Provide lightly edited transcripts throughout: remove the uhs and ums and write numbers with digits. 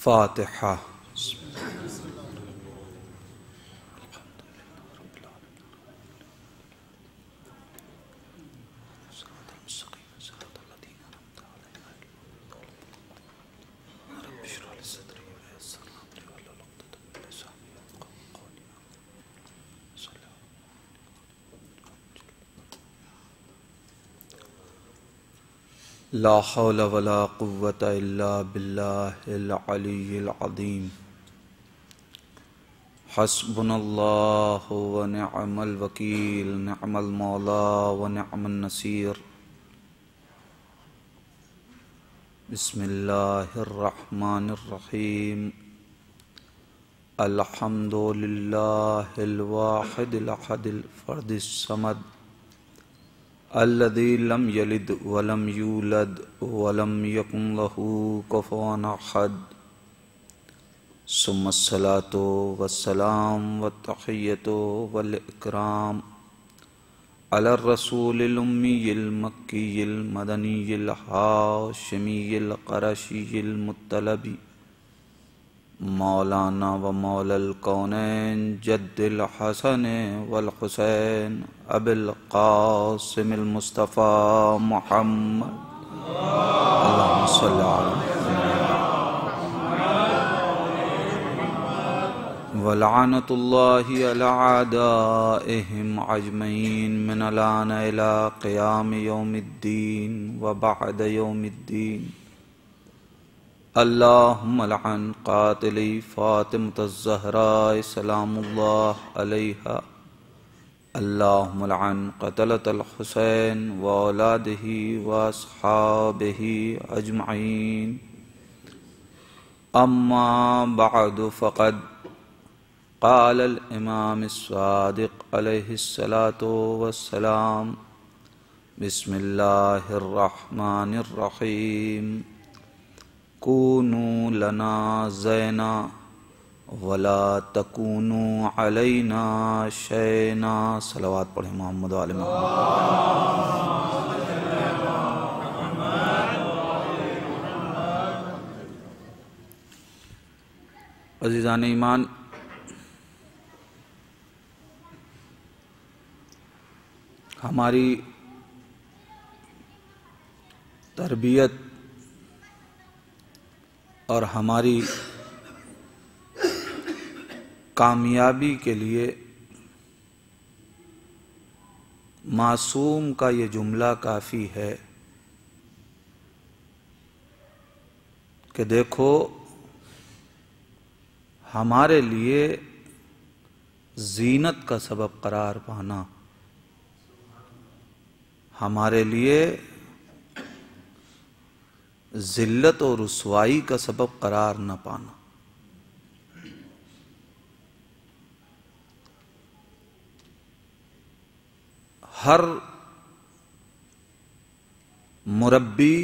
فاتحہ۔ لا حول ولا قوة الا باللہ العلی العظیم۔ حسبنا اللہ ونعم الوکیل، نعم المولا ونعم النصیر۔ بسم اللہ الرحمن الرحیم۔ الحمد للہ الواحد الاحد الفرد الصمد الذي لم يلد ولم يولد ولم يكن له كفوا أحد، ثم الصلاة والسلام والتحية والإكرام على الرسول الأمي المكي المدني الهاشمي القرشي المطلبي مولانا ومولا الكونين جد الحسن والحسين أبي القاسم المصطفى محمد اللهم صل على محمد ولعنة الله على أعدائهم أجمعين من الآن إلى قيام يوم الدين وبعد يوم الدين۔ اللہم لعن قاتلی فاطمة الزہراء سلام اللہ علیہا، اللہم لعن قتلة الحسین واولادہ واصحابہ اجمعین۔ اما بعد فقد قال الامام الصادق علیہ الصلاة والسلام، بسم اللہ الرحمن الرحیم، کونوا لنا زینا ولا تکونوا علینا شینا۔ صلوات پڑھیں محمد و آل محمد۔ عزیزان ایمان، ہماری تربیت اور ہماری کامیابی کے لیے معصوم کا یہ جملہ کافی ہے کہ دیکھو، ہمارے لیے زینت کا سبب قرار پانا، ہمارے لیے ذلت اور رسوائی کا سبب قرار نہ پانا۔ ہر مربی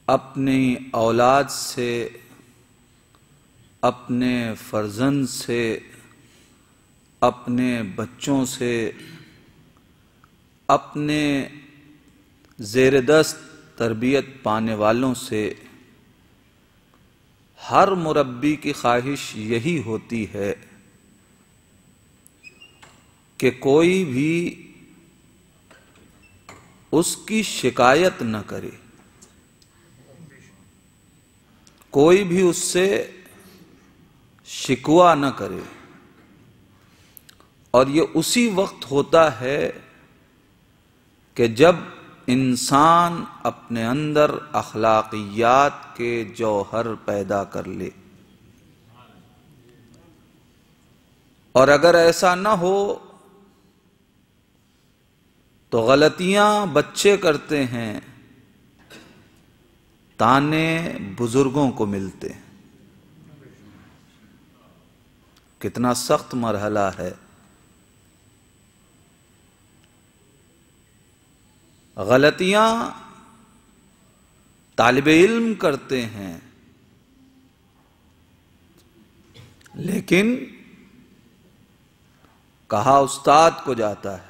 اپنی اولاد سے، اپنے فرزند سے، اپنے بچوں سے، اپنے زیر دست تربیت پانے والوں سے، ہر مربی کی خواہش یہی ہوتی ہے کہ کوئی بھی اس کی شکایت نہ کرے، کوئی بھی اس سے شکوہ نہ کرے، اور یہ اسی وقت ہوتا ہے کہ جب انسان اپنے اندر اخلاقیات کے جوہر پیدا کر لے۔ اور اگر ایسا نہ ہو تو غلطیاں بچے کرتے ہیں، تانے بزرگوں کو ملتے ہیں۔ کتنا سخت مرحلہ ہے۔ غلطیاں طالب علم کرتے ہیں، لیکن کہا استاد کو جاتا ہے۔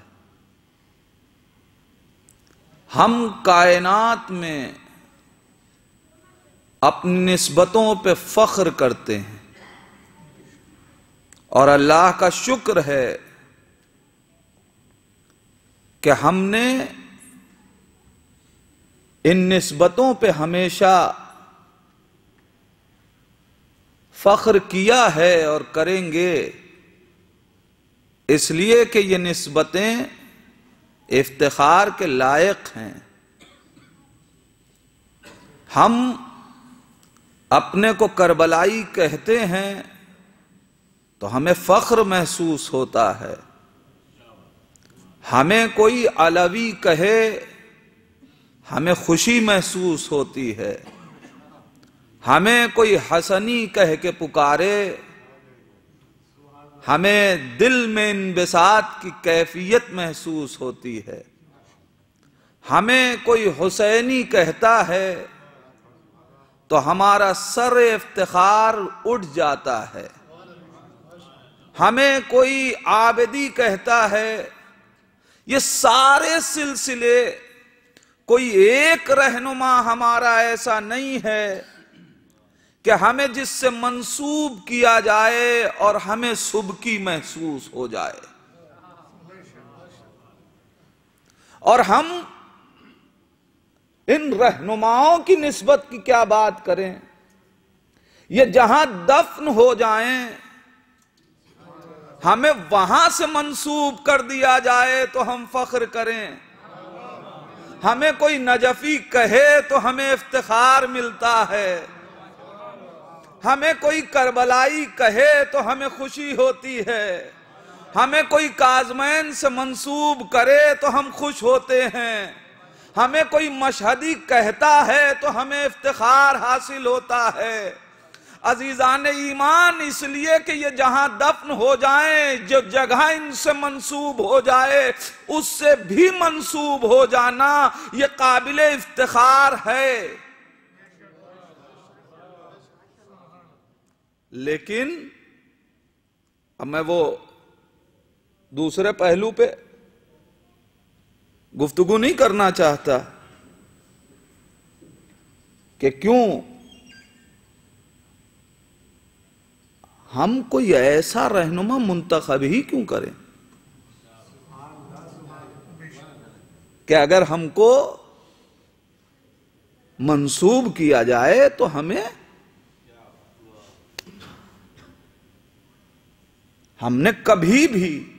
ہم کائنات میں اپنی نسبتوں پہ فخر کرتے ہیں، اور اللہ کا شکر ہے کہ ہم نے ان نسبتوں پہ ہمیشہ فخر کیا ہے اور کریں گے، اس لیے کہ یہ نسبتیں افتخار کے لائق ہیں۔ ہم اپنے کو کربلائی کہتے ہیں تو ہمیں فخر محسوس ہوتا ہے، ہمیں کوئی علوی کہے ہمیں خوشی محسوس ہوتی ہے، ہمیں کوئی حسنی کہہ کے پکارے ہمیں دل میں انبساط کی کیفیت محسوس ہوتی ہے، ہمیں کوئی حسینی کہتا ہے تو ہمارا سر افتخار اٹھ جاتا ہے، ہمیں کوئی عابدی کہتا ہے۔ یہ سارے سلسلے کوئی ایک رہنما ہمارا ایسا نہیں ہے کہ ہمیں جس سے منسوب کیا جائے اور ہمیں سبکی محسوس ہو جائے، اور ہم ان رہنماؤں کی نسبت کی کیا بات کریں، یہ جہاں دفن ہو جائیں ہمیں وہاں سے منسوب کر دیا جائے تو ہم فخر کریں، ہمیں کوئی نجفی کہے تو ہمیں افتخار ملتا ہے، ہمیں کوئی کربلائی کہے تو ہمیں خوشی ہوتی ہے، ہمیں کوئی کاظمین سے منسوب کرے تو ہم خوش ہوتے ہیں، ہمیں کوئی مشہدی کہتا ہے تو ہمیں افتخار حاصل ہوتا ہے۔ عزیزان ایمان، اس لیے کہ یہ جہاں دفن ہو جائیں، جو جگہ ان سے منسوب ہو جائے اس سے بھی منسوب ہو جانا یہ قابل افتخار ہے۔ لیکن اب میں وہ دوسرے پہلو پہ گفتگو نہیں کرنا چاہتا کہ کیوں ہم کوئی ایسا رہنما منتخب ہی کیوں کریں کہ اگر ہم کو منسوب کیا جائے تو ہم نے کبھی بھی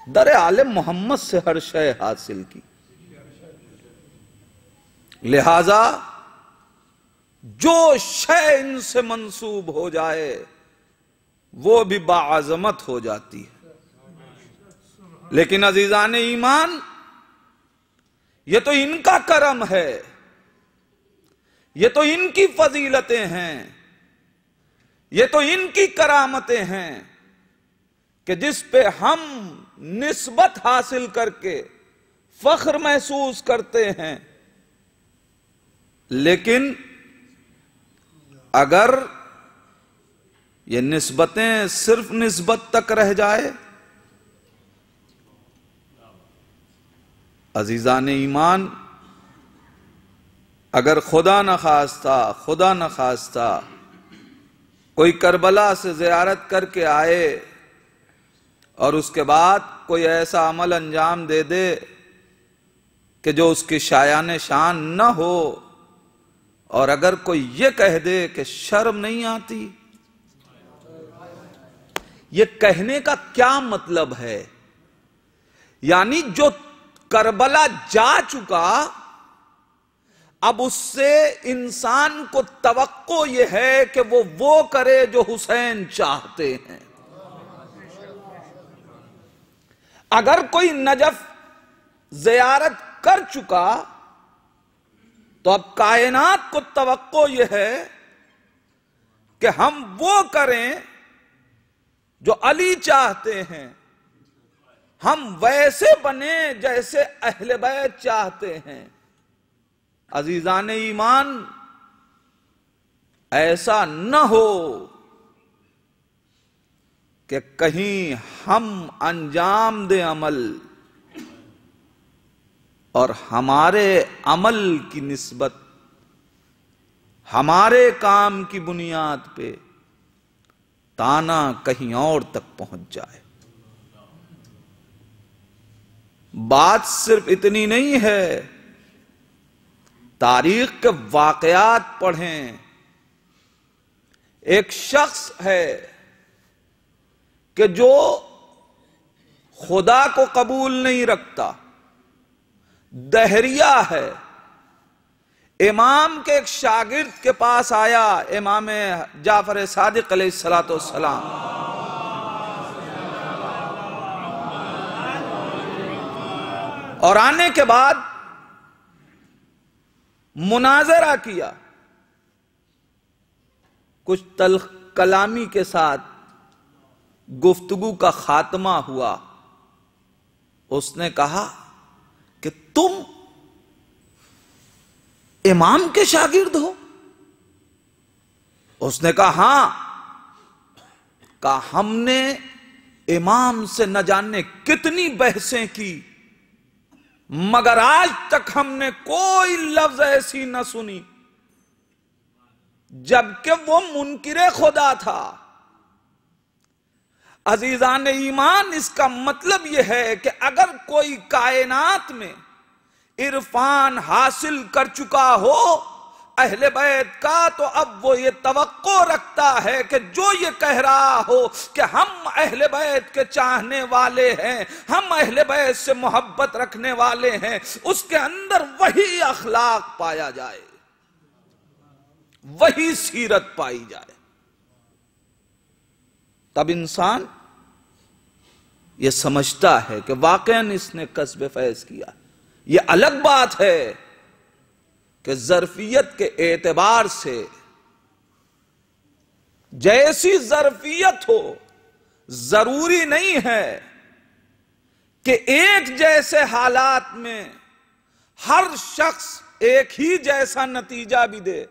در عالم محمد سے ہر شے حاصل کی، لہذا جو شے ان سے منسوب ہو جائے وہ بھی باعظمت ہو جاتی ہے۔ لیکن عزیزان ایمان، یہ تو ان کا کرم ہے، یہ تو ان کی فضیلتیں ہیں، یہ تو ان کی کرامتیں ہیں کہ جس پہ ہم نسبت حاصل کر کے فخر محسوس کرتے ہیں۔ لیکن اگر یہ نسبتیں صرف نسبت تک رہ جائے، عزیزان ایمان، اگر خدا نخواستہ کوئی کربلا سے زیارت کر کے آئے اور اس کے بعد کوئی ایسا عمل انجام دے دے کہ جو اس کی شایان شان نہ ہو، اور اگر کوئی یہ کہہ دے کہ شرم نہیں آتی، یہ کہنے کا کیا مطلب ہے؟ یعنی جو کربلا جا چکا، اب اس سے انسان کو توقع یہ ہے کہ وہ کرے جو حسین چاہتے ہیں۔ اگر کوئی نجف زیارت کر چکا تو اب کائنات کو توقع یہ ہے کہ ہم وہ کریں جو علی چاہتے ہیں، ہم ویسے بنیں جیسے اہل بیت چاہتے ہیں۔ عزیزان ایمان، ایسا نہ ہو کہ کہیں ہم انجام دیں عمل اور ہمارے عمل کی نسبت ہمارے کام کی بنیاد پہ تانا کہیں اور تک پہنچ جائے۔ بات صرف اتنی نہیں ہے، تاریخ کے واقعات پڑھیں۔ ایک شخص ہے کہ جو خدا کو قبول نہیں رکھتا، دہریہ ہے، امام کے ایک شاگرد کے پاس آیا، امام جعفر صادق علیہ السلام، اور آنے کے بعد مناظرہ کیا، کچھ تلخ کلامی کے ساتھ گفتگو کا خاتمہ ہوا۔ اس نے کہا کہ تم امام کے شاگرد ہو؟ اس نے کہا ہاں۔ کہا ہم نے امام سے نہ جانے کتنی بحثیں کی، مگر آج تک ہم نے کوئی لفظ ایسی نہ سنی، جبکہ وہ منکر خدا تھا۔ عزیزان ایمان، اس کا مطلب یہ ہے کہ اگر کوئی کائنات میں عرفان حاصل کر چکا ہو اہل بیت کا، تو اب وہ یہ توقع رکھتا ہے کہ جو یہ کہہ رہا ہو کہ ہم اہل بیت کے چاہنے والے ہیں، ہم اہل بیت سے محبت رکھنے والے ہیں، اس کے اندر وہی اخلاق پایا جائے، وہی سیرت پائی جائے۔ تب انسان یہ سمجھتا ہے کہ واقعاً اس نے کسب فیض کیا۔ یہ الگ بات ہے کہ ظرفیت کے اعتبار سے جیسی ظرفیت ہو، ضروری نہیں ہے کہ ایک جیسے حالات میں ہر شخص ایک ہی جیسا نتیجہ بھی دے۔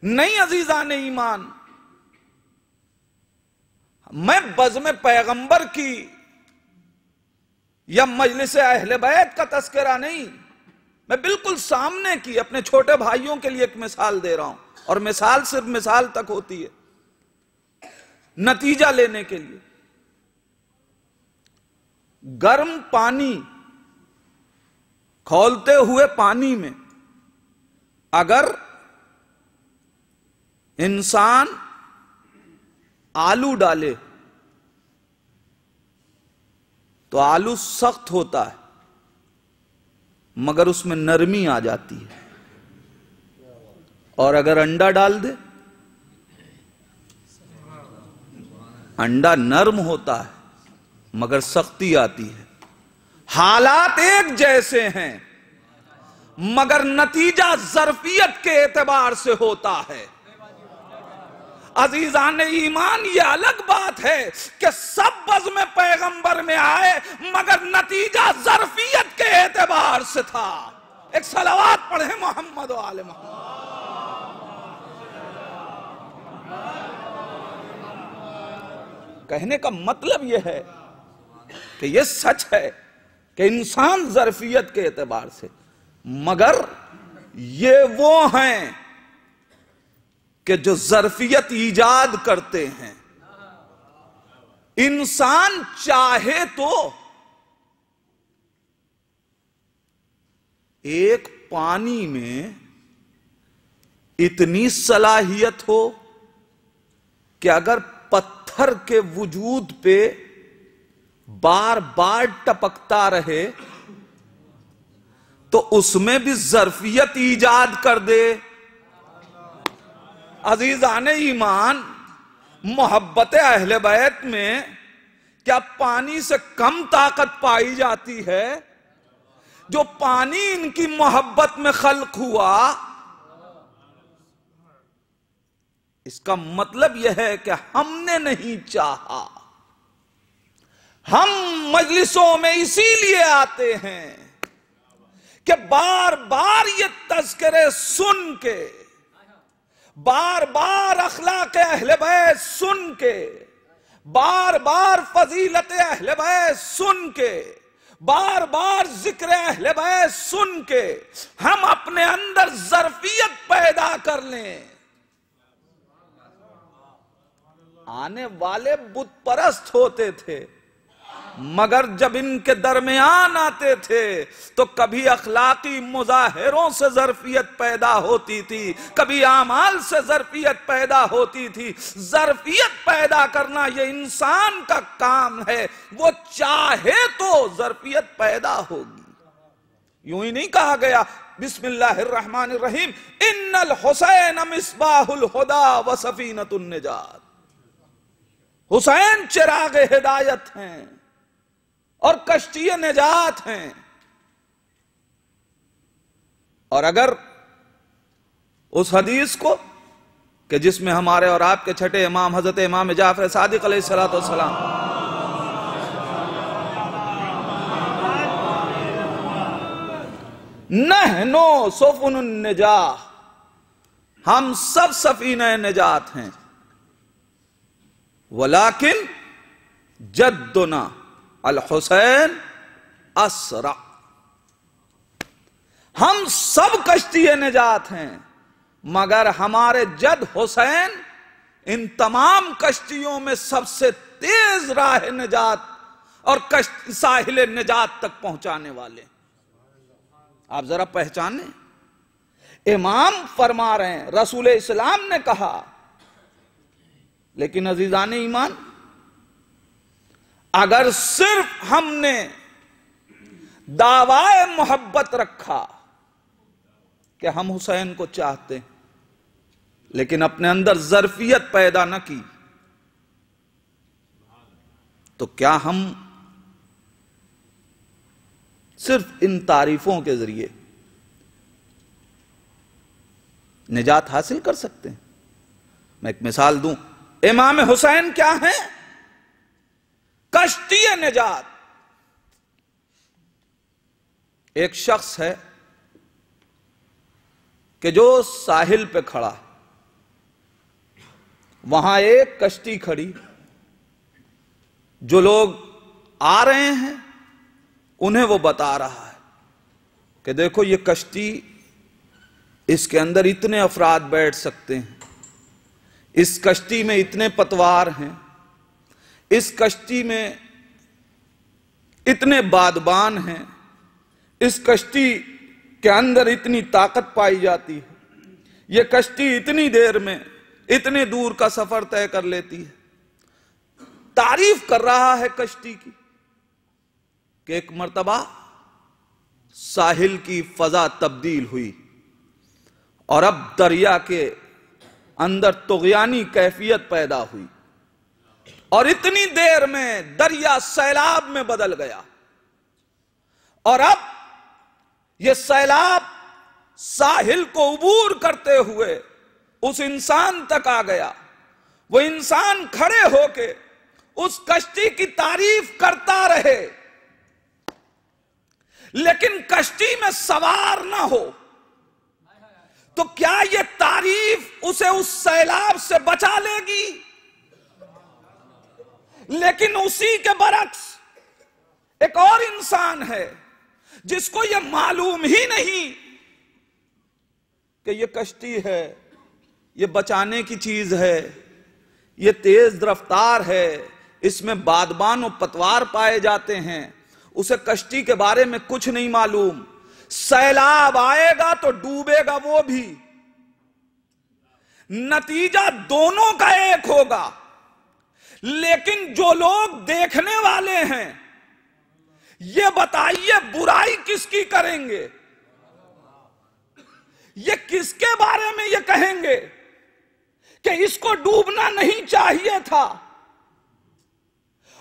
نہیں عزیزان ایمان، میں بزم پیغمبر کی یا مجلس اہل بیت کا تذکرہ نہیں، میں بالکل سامنے کی اپنے چھوٹے بھائیوں کے لیے ایک مثال دے رہا ہوں، اور مثال صرف مثال تک ہوتی ہے، نتیجہ لینے کے لیے۔ گرم پانی کھولتے ہوئے پانی میں اگر انسان آلو ڈالے تو آلو سخت ہوتا ہے، مگر اس میں نرمی آ جاتی ہے، اور اگر انڈا ڈال دے، انڈا نرم ہوتا ہے مگر سختی آتی ہے۔ حالات ایک جیسے ہیں مگر نتیجہ ظرفیت کے اعتبار سے ہوتا ہے۔ عزیزان ایمان، یہ الگ بات ہے کہ سب بزم پیغمبر میں آئے مگر نتیجہ ظرفیت کے اعتبار سے تھا۔ ایک صلوات پڑھیں محمد و آل محمد۔ کہنے کا مطلب یہ ہے کہ یہ سچ ہے کہ انسان ظرفیت کے اعتبار سے، مگر یہ وہ ہیں کہ جو ظرفیت ایجاد کرتے ہیں۔ انسان چاہے تو ایک پانی میں اتنی صلاحیت ہو کہ اگر پتھر کے وجود پہ بار بار ٹپکتا رہے تو اس میں بھی ظرفیت ایجاد کر دے۔ عزیزان ایمان، محبت اہل بیت میں کیا پانی سے کم طاقت پائی جاتی ہے؟ جو پانی ان کی محبت میں خلق ہوا، اس کا مطلب یہ ہے کہ ہم نے نہیں چاہا۔ ہم مجلسوں میں اسی لیے آتے ہیں کہ بار بار یہ تذکرے سن کے، بار بار اخلاق اہل بیت سن کے، بار بار فضیلت اہل بیت سن کے، بار بار ذکر اہل بیت سن کے ہم اپنے اندر ظرفیت پیدا لیں. آنے والے بت پرست ہوتے تھے، مگر جب ان کے درمیان آتے تھے تو کبھی اخلاقی مظاہروں سے ظرفیت پیدا ہوتی تھی، کبھی اعمال سے ظرفیت پیدا ہوتی تھی. ظرفیت پیدا کرنا یہ انسان کا کام ہے، وہ چاہے تو ظرفیت پیدا ہوگی. یوں ہی نہیں کہا گیا بسم اللہ الرحمن الرحیم ان الحسین مصباح الہدی و سفینۃ النجات. حسین چراغ ہدایت ہیں اور کشتی نجات ہیں. اور اگر اس حدیث کو کہ جس میں ہمارے اور آپ کے چھٹے امام حضرت امام جعفر صادق علیہ السلام نحنو سفن النجاہ، ہم سب سفینہ نجات ہیں، ولیکن جدنا الحسین اسرع، ہم سب کشتی نجات ہیں مگر ہمارے جد حسین ان تمام کشتیوں میں سب سے تیز راہ نجات اور ساحل نجات تک پہنچانے والے. آپ ذرا پہچانیں، امام فرما رہے ہیں رسول اسلام نے کہا. لیکن عزیزان ایمان، اگر صرف ہم نے دعوی محبت رکھا کہ ہم حسین کو چاہتے ہیں لیکن اپنے اندر ظرفیت پیدا نہ کی، تو کیا ہم صرف ان تعریفوں کے ذریعے نجات حاصل کر سکتے ہیں؟ میں ایک مثال دوں. امام حسین کیا ہیں؟ کشتی نجات. ایک شخص ہے کہ جو ساحل پہ کھڑا ہے، وہاں ایک کشتی کھڑی، جو لوگ آ رہے ہیں انہیں وہ بتا رہا ہے کہ دیکھو یہ کشتی، اس کے اندر اتنے افراد بیٹھ سکتے ہیں، اس کشتی میں اتنے پتوار ہیں، اس کشتی میں اتنے بادبان ہیں، اس کشتی کے اندر اتنی طاقت پائی جاتی ہے، یہ کشتی اتنی دیر میں اتنے دور کا سفر طے کر لیتی ہے. تعریف کر رہا ہے کشتی کی کہ ایک مرتبہ ساحل کی فضا تبدیل ہوئی اور اب دریا کے اندر طغیانی کیفیت پیدا ہوئی اور اتنی دیر میں دریا سیلاب میں بدل گیا، اور اب یہ سیلاب ساحل کو عبور کرتے ہوئے اس انسان تک آ گیا. وہ انسان کھڑے ہو کے اس کشتی کی تعریف کرتا رہے لیکن کشتی میں سوار نہ ہو، تو کیا یہ تعریف اسے اس سیلاب سے بچا لے گی؟ لیکن اسی کے برعکس ایک اور انسان ہے جس کو یہ معلوم ہی نہیں کہ یہ کشتی ہے، یہ بچانے کی چیز ہے، یہ تیز رفتار ہے، اس میں بادبان و پتوار پائے جاتے ہیں. اسے کشتی کے بارے میں کچھ نہیں معلوم. سیلاب آئے گا تو ڈوبے گا وہ بھی، نتیجہ دونوں کا ایک ہوگا. لیکن جو لوگ دیکھنے والے ہیں، یہ بتائیے برائی کس کی کریں گے؟ یہ کس کے بارے میں یہ کہیں گے کہ اس کو ڈوبنا نہیں چاہیے تھا،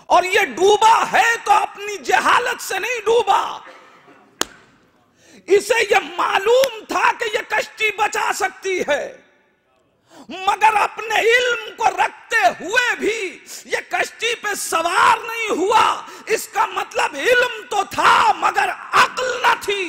اور یہ ڈوبا ہے تو اپنی جہالت سے نہیں ڈوبا، اسے یہ معلوم تھا کہ یہ کشتی بچا سکتی ہے، مگر اپنے علم کو رکھتے ہوئے بھی یہ کشتی پہ سوار نہیں ہوا. اس کا مطلب علم تو تھا مگر عقل نہ تھی،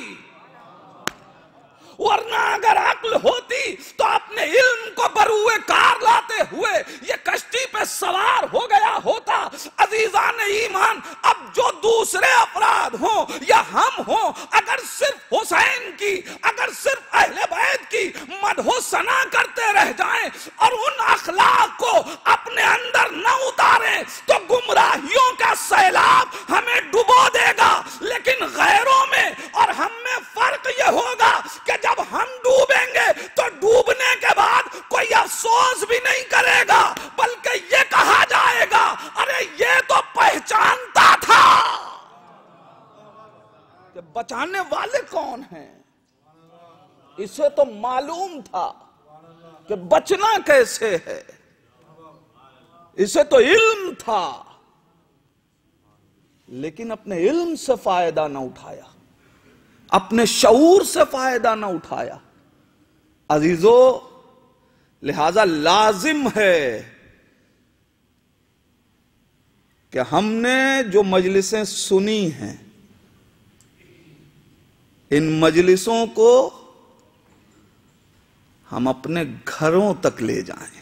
ورنہ اگر عقل ہوتی تو اپنے علم کو بروئے کار لاتے ہوئے یہ کشتی پہ سوار ہو گیا ہوتا. عزیزان ایمان، اب جو دوسرے افراد ہوں یا ہم ہوں، اگر صرف حسین کی، اگر صرف اہل بیت کی مدح و ثنا کرتے رہ جائیں اور ان اخلاق کو اپنے اندر نہ اتاریں تو گمراہیوں کا سیلاب ہمیں ڈبو دے گا. لیکن غیروں میں اور ہم میں فرق یہ ہوگا کہ جب ہم ڈوبیں گے تو ڈوبنے کے بعد کوئی افسوس بھی نہیں کرے گا، بلکہ یہ کہا جائے گا ارے یہ تو پہچانتا تھا کہ بچانے والے کون ہیں، اسے تو معلوم تھا کہ بچنا کیسے ہے، اسے تو علم تھا، لیکن اپنے علم سے فائدہ نہ اٹھایا، اپنے شعور سے فائدہ نہ اٹھایا. عزیزو، لہذا لازم ہے کہ ہم نے جو مجلسیں سنی ہیں ان مجلسوں کو ہم اپنے گھروں تک لے جائیں.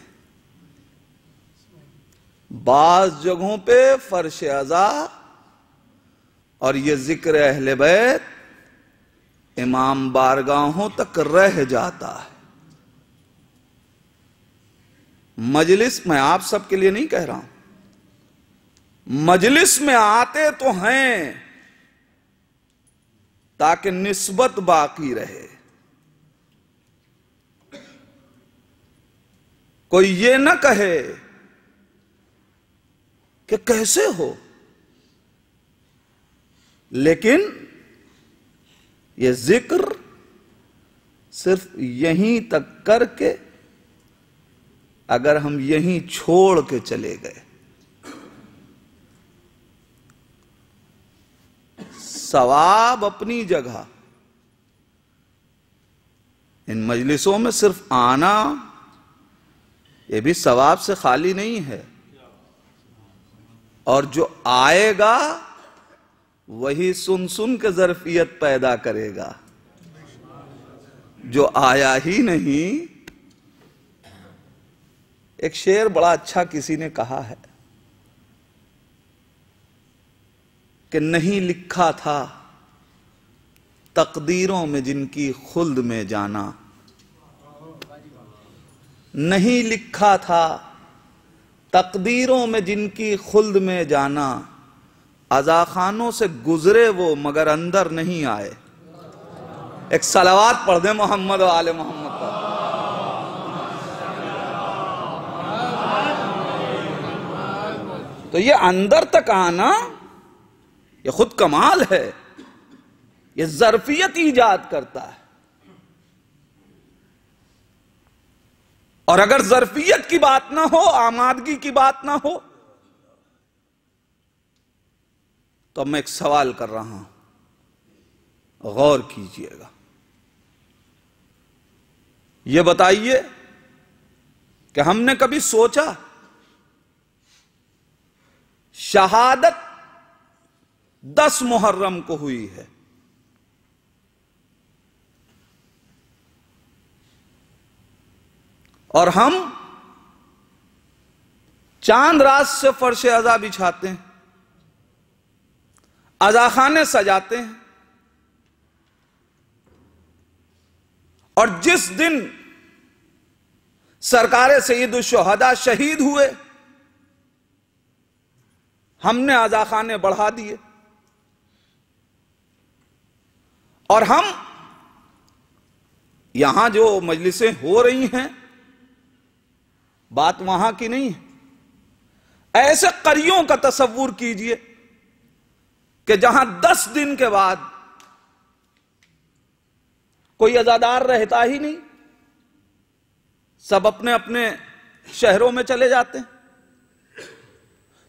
بعض جگہوں پہ فرش عزا اور یہ ذکر اہل بیت امام بارگاہوں تک رہ جاتا ہے. مجلس میں آپ سب کے لیے نہیں کہہ رہا ہوں، مجلس میں آتے تو ہیں تاکہ نسبت باقی رہے. کوئی یہ نہ کہے کہ کیسے ہو، لیکن یہ ذکر صرف یہیں تک کر کے اگر ہم یہیں چھوڑ کے چلے گئے، ثواب اپنی جگہ، ان مجلسوں میں صرف آنا یہ بھی ثواب سے خالی نہیں ہے، اور جو آئے گا وہی سن سن کے ظرفیت پیدا کرے گا. جو آیا ہی نہیں. ایک شعر بڑا اچھا کسی نے کہا ہے کہ نہیں لکھا تھا تقدیروں میں جن کی خلد میں جانا، نہیں لکھا تھا تقدیروں میں جن کی خلد میں جانا، عزاخانوں سے گزرے وہ مگر اندر نہیں آئے. ایک صلوات پڑھ دیں محمد و آل محمد پر. تو یہ اندر تک آنا یہ خود کمال ہے، یہ ظرفیت ایجاد کرتا ہے. اور اگر ظرفیت کی بات نہ ہو، آمادگی کی بات نہ ہو، تو میں ایک سوال کر رہا ہوں، غور کیجئے گا. یہ بتائیے کہ ہم نے کبھی سوچا شہادت 10 محرم کو ہوئی ہے، اور ہم چاند رات سے فرش عزا بچھاتے ہیں، عزاخانے سجاتے ہیں، اور جس دن سرکار سید الشہداء شہید ہوئے ہم نے عزاخانے بڑھا دیے، اور ہم یہاں جو مجلسیں ہو رہی ہیں بات وہاں کی نہیں ہے. ایسے قریوں کا تصور کیجئے کہ جہاں 10 دن کے بعد کوئی عزادار رہتا ہی نہیں، سب اپنے اپنے شہروں میں چلے جاتے ہیں.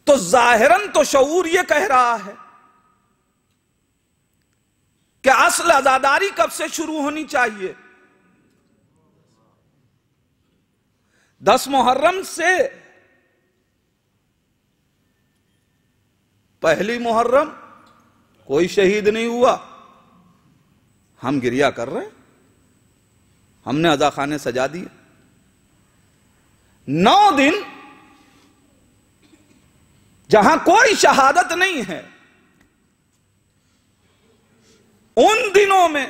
تو ظاہراً تو شعور یہ کہہ رہا ہے کہ اصل عزاداری کب سے شروع ہونی چاہیے؟ 10 محرم سے. پہلی محرم کوئی شہید نہیں ہوا، ہم گریہ کر رہے ہیں، ہم نے عزاخانے سجا دیے. 9 دن جہاں کوئی شہادت نہیں ہے، ان دنوں میں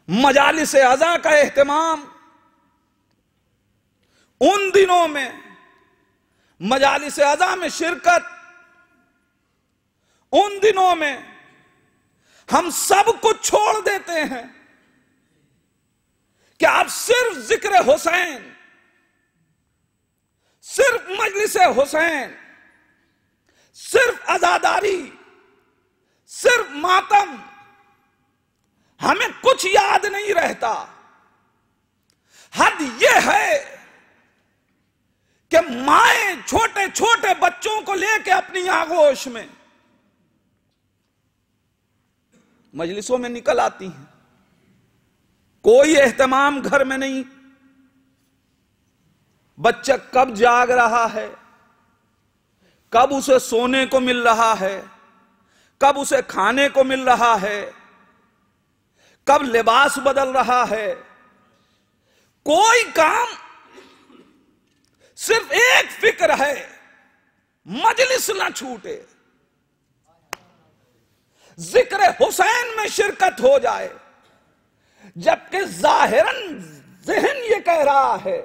مجالس عزا کا اہتمام، ان دنوں میں مجالس عزا میں شرکت، ان دنوں میں ہم سب کچھ چھوڑ دیتے ہیں کہ اب صرف ذکر حسین، صرف مجلس حسین، صرف عزاداری، صرف ماتم، ہمیں کچھ یاد نہیں رہتا۔ حد یہ ہے کہ مائیں چھوٹے چھوٹے بچوں کو لے کے اپنی آغوش میں مجلسوں میں نکل آتی ہیں، کوئی اہتمام گھر میں نہیں، بچہ کب جاگ رہا ہے، کب اسے سونے کو مل رہا ہے، کب اسے کھانے کو مل رہا ہے، کب لباس بدل رہا ہے، کوئی کام، صرف ایک فکر ہے مجلس نہ چھوٹے، ذکر حسین میں شرکت ہو جائے، جبکہ ظاہراً ذہن یہ کہہ رہا ہے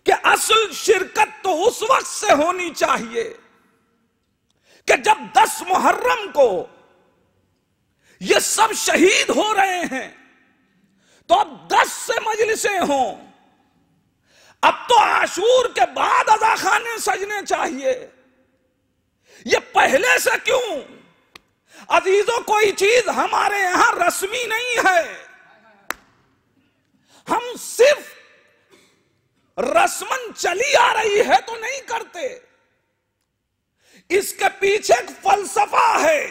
کہ اصل شرکت تو اس وقت سے ہونی چاہیے کہ جب 10 محرم کو یہ سب شہید ہو رہے ہیں، تو اب 10 سے مجلسیں ہوں، اب تو عاشور کے بعد عزا خانے سجنے چاہیے، یہ پہلے سے کیوں؟ عزیزوں، کوئی چیز ہمارے یہاں رسمی نہیں ہے، ہم صرف رسمن چلی آ رہی ہے تو نہیں کرتے، اس کے پیچھے ایک فلسفہ ہے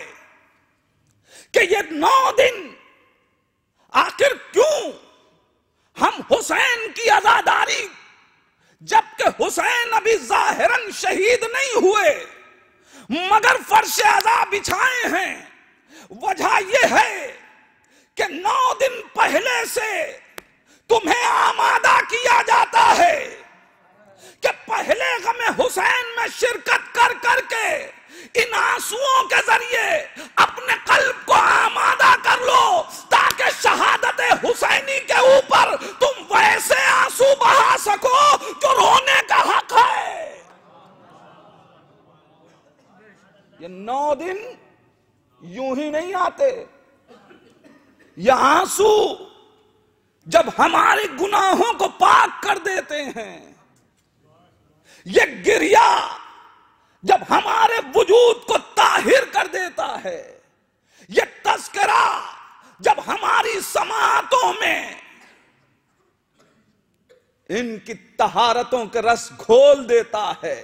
کہ یہ 9 دن آخر کیوں ہم حسین کی عزاداری، جبکہ حسین ابھی ظاہراً شہید نہیں ہوئے مگر فرش عزا بچھائے ہیں، وجہ یہ ہے کہ 9 دن پہلے سے تمہیں آمادہ کیا جاتا ہے کہ پہلے غم حسین میں شرکت کر کر کے ان آنسوؤں کے ذریعے اپنے قلب کو آمادہ کر لو، تاکہ شہادت حسینی کے اوپر تم ویسے آنسو بہا سکو جو رونے کا حق ہے۔ یہ 9 دن یوں ہی نہیں آتے، یہ آنسو جب ہمارے گناہوں کو پاک کر دیتے ہیں، یہ گریہ جب ہمارے وجود کو طاہر کر دیتا ہے، یہ تذکرہ جب ہماری سماعتوں میں ان کی طہارتوں کے رس گھول دیتا ہے،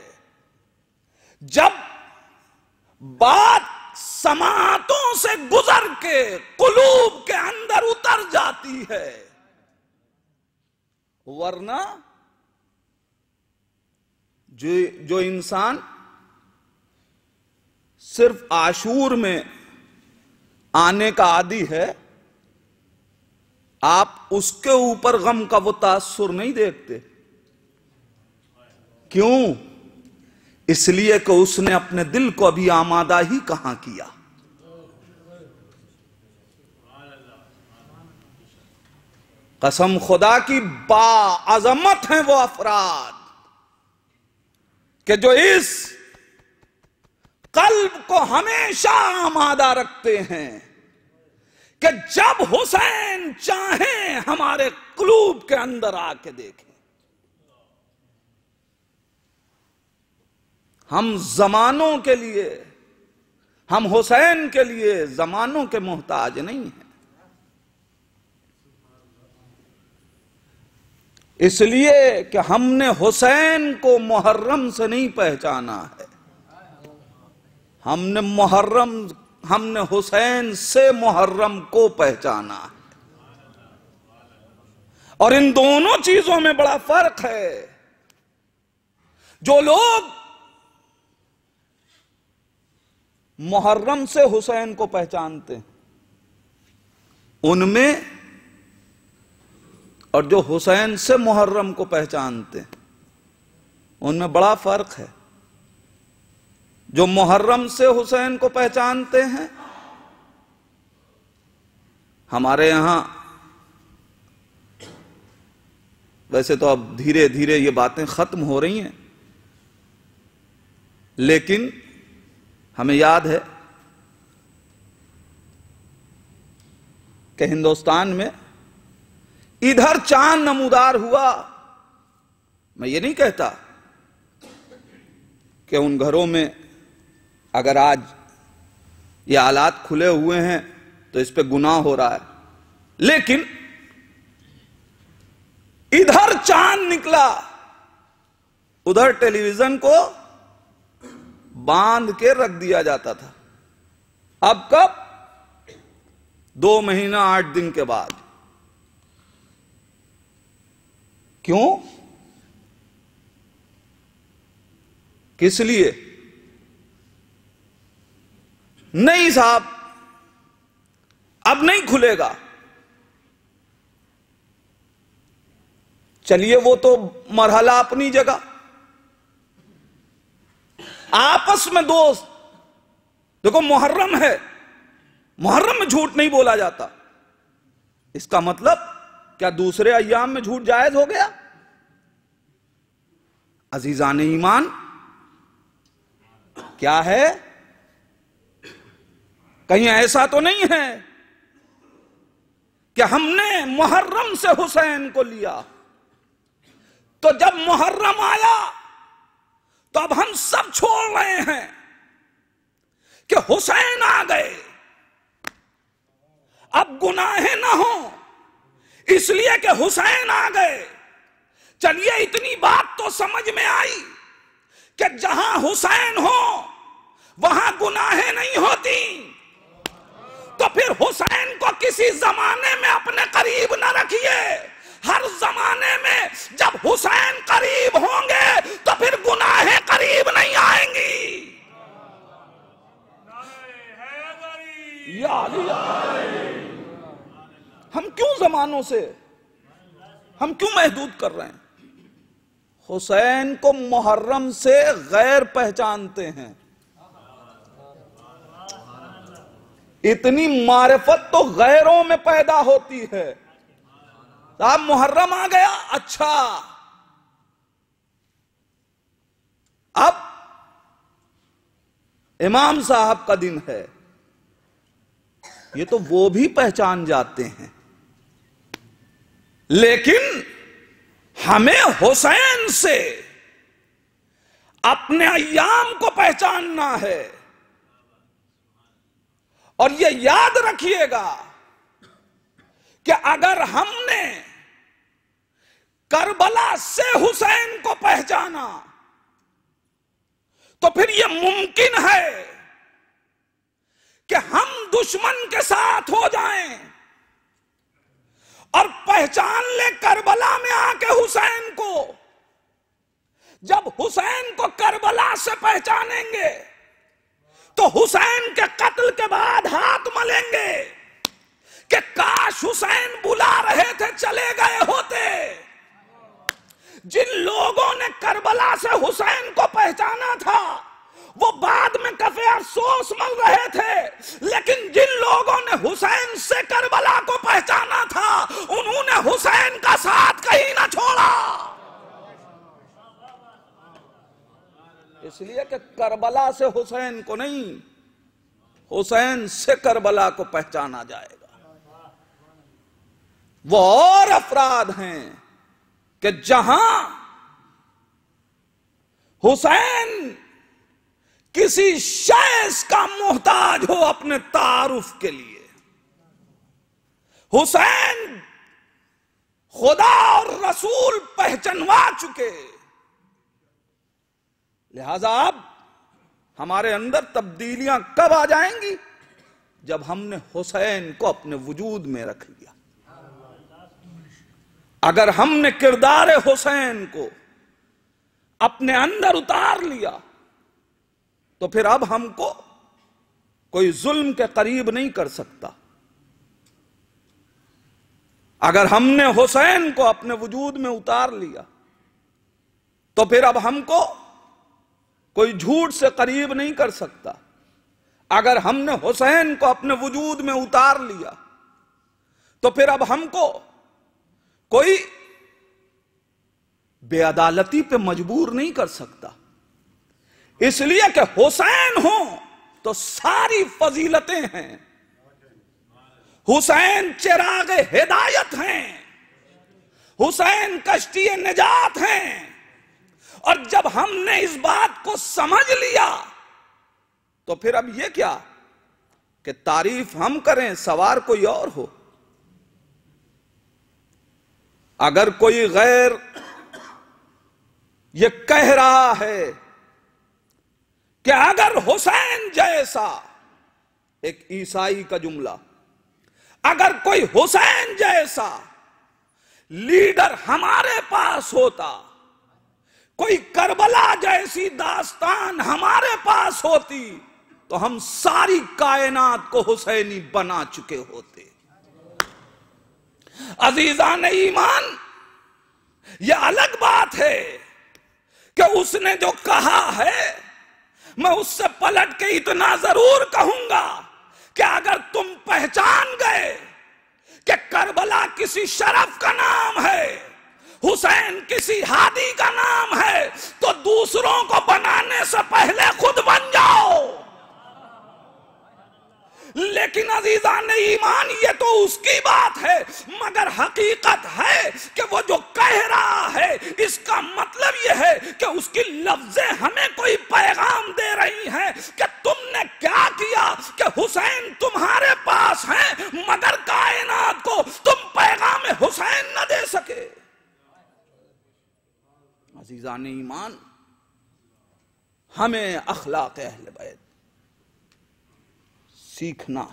جب بات سماعتوں سے گزر کے قلوب کے اندر اتر جاتی ہے، ورنہ جو انسان صرف عاشور میں آنے کا عادی ہے، آپ اس کے اوپر غم کا وہ تاثر نہیں دیکھتے، کیوں؟ اس لیے کہ اس نے اپنے دل کو ابھی آمادہ ہی کہاں کیا۔ قسم خدا کی باعظمت ہیں وہ افراد کہ جو اس قلب کو ہمیشہ آمادہ رکھتے ہیں کہ جب حسین چاہیں ہمارے قلوب کے اندر آ کے دیکھیں۔ ہم زمانوں کے لیے، ہم حسین کے لیے زمانوں کے محتاج نہیں ہیں، اس لیے کہ ہم نے حسین کو محرم سے نہیں پہچانا ہے، ہم نے حسین سے محرم کو پہچانا ہے، اور ان دونوں چیزوں میں بڑا فرق ہے۔ جو لوگ محرم سے حسین کو پہچانتے ہیں ان میں، اور جو حسین سے محرم کو پہچانتے ہیں ان میں بڑا فرق ہے۔ جو محرم سے حسین کو پہچانتے ہیں، ہمارے یہاں ویسے تو اب دھیرے دھیرے یہ باتیں ختم ہو رہی ہیں، لیکن ہمیں یاد ہے کہ ہندوستان میں ادھر چاند نمودار ہوا. میں یہ نہیں کہتا کہ ان گھروں میں اگر آج یہ آلات کھلے ہوئے ہیں تو اس پہ گناہ ہو رہا ہے، لیکن ادھر چاند نکلا، ادھر ٹیلی ویژن کو باندھ کے رکھ دیا جاتا تھا. اب کب؟ 2 مہینہ 8 دن کے بعد. کیوں؟ کس لیے؟ نہیں صاحب اب نہیں کھلے گا. چلیے وہ تو مرحلہ اپنی جگہ، آپس میں دوست. دیکھو محرم ہے، محرم میں جھوٹ نہیں بولا جاتا، اس کا مطلب کیا دوسرے ایام میں جھوٹ جائز ہو گیا؟ عزیزان ایمان کیا ہے؟ کہیں ایسا تو نہیں ہے کہ ہم نے محرم سے حسین کو لیا تو جب محرم آیا تو اب ہم سب چھوڑ رہے ہیں کہ حسین آ گئے، اب گناہیں نہ ہوں اس لیے کہ حسین آ گئے. چلیے اتنی بات تو سمجھ میں آئی کہ جہاں حسین ہو وہاں گناہیں نہیں ہوتی، تو پھر حسین کو کسی زمانے میں اپنے قریب نہ رکھیے. ہر زمانے میں جب حسین قریب ہوں گے تو پھر گناہیں قریب نہیں آئیں گی. یا علی، ہم کیوں زمانوں سے ہم کیوں محدود کر رہے ہیں؟ حسین کو محرم سے غیر پہچانتے ہیں. اتنی معرفت تو غیروں میں پیدا ہوتی ہے. صاحب محرم آ گیا، اچھا اب امام صاحب کا دن ہے، یہ تو وہ بھی پہچان جاتے ہیں، لیکن ہمیں حسین سے اپنے ایام کو پہچاننا ہے. اور یہ یاد رکھیے گا کہ اگر ہم نے کربلا سے حسین کو پہچانا تو پھر یہ ممکن ہے کہ ہم دشمن کے ساتھ ہو جائیں اور پہچان لیں کربلا میں آ کے حسین کو. جب حسین کو کربلا سے پہچانیں گے تو حسین کے قتل کے بعد ہاتھ ملیں گے کہ کاش حسین بلا رہے تھے چلے گئے ہوتے. جن لوگوں نے کربلا سے حسین کو پہچانا تھا وہ بعد میں کفے افسوس مل رہے تھے، لیکن جن لوگوں نے حسین سے کربلا کو پہچانا تھا انہوں نے حسین کا ساتھ کہیں نہ چھوڑا. اس لیے کہ کربلا سے حسین کو نہیں، حسین سے کربلا کو پہچانا جائے گا. وہ اور افراد ہیں کہ جہاں حسین کسی شخص کا محتاج ہو اپنے تعارف کے لیے، حسین خدا اور رسول پہچنوا چکے، لہذا اب ہمارے اندر تبدیلیاں کب آ جائیں گی؟ جب ہم نے حسین کو اپنے وجود میں رکھ لیا. اگر ہم نے کردار حسین کو اپنے اندر اتار لیا تو پھر اب ہم کو کوئی ظلم کے قریب نہیں کر سکتا. اگر ہم نے حسین کو اپنے وجود میں اتار لیا تو پھر اب ہم کو کوئی جھوٹ سے قریب نہیں کر سکتا. اگر ہم نے حسین کو اپنے وجود میں اتار لیا تو پھر اب ہم کو کوئی بے عدالتی پہ مجبور نہیں کر سکتا، اس لیے کہ حسین ہوں تو ساری فضیلتیں ہیں. حسین چراغ ہدایت ہیں، حسین کشتی نجات ہیں. اور جب ہم نے اس بات کو سمجھ لیا تو پھر اب یہ کیا کہ تعریف ہم کریں سوار کوئی اور ہو. اگر کوئی غیر یہ کہہ رہا ہے کہ اگر حسین جیسا، ایک عیسائی کا جملہ، اگر کوئی حسین جیسا لیڈر ہمارے پاس ہوتا، کوئی کربلا جیسی داستان ہمارے پاس ہوتی، تو ہم ساری کائنات کو حسینی بنا چکے ہوتے. عزیزان ایمان، یہ الگ بات ہے کہ اس نے جو کہا ہے، میں اس سے پلٹ کے اتنا ضرور کہوں گا کہ اگر تم پہچان گئے کہ کربلا کسی شرف کا نام ہے، حسین کسی ہادی کا نام ہے، تو دوسروں کو بنانے سے پہلے خود بن جاؤ. لیکن عزیزان ایمان، یہ تو اس کی بات ہے، مگر حقیقت ہے کہ وہ جو کہہ رہا ہے اس کا مطلب یہ ہے کہ اس کی لفظیں ہمیں کوئی پیغام دے رہی ہیں کہ تم نے کیا کیا کہ حسین تمہارے پاس ہیں مگر کائنات کو تم پیغام حسین نہ دے سکے. عزیزان ایمان، ہمیں اخلاق اہل بیت سیکھنا،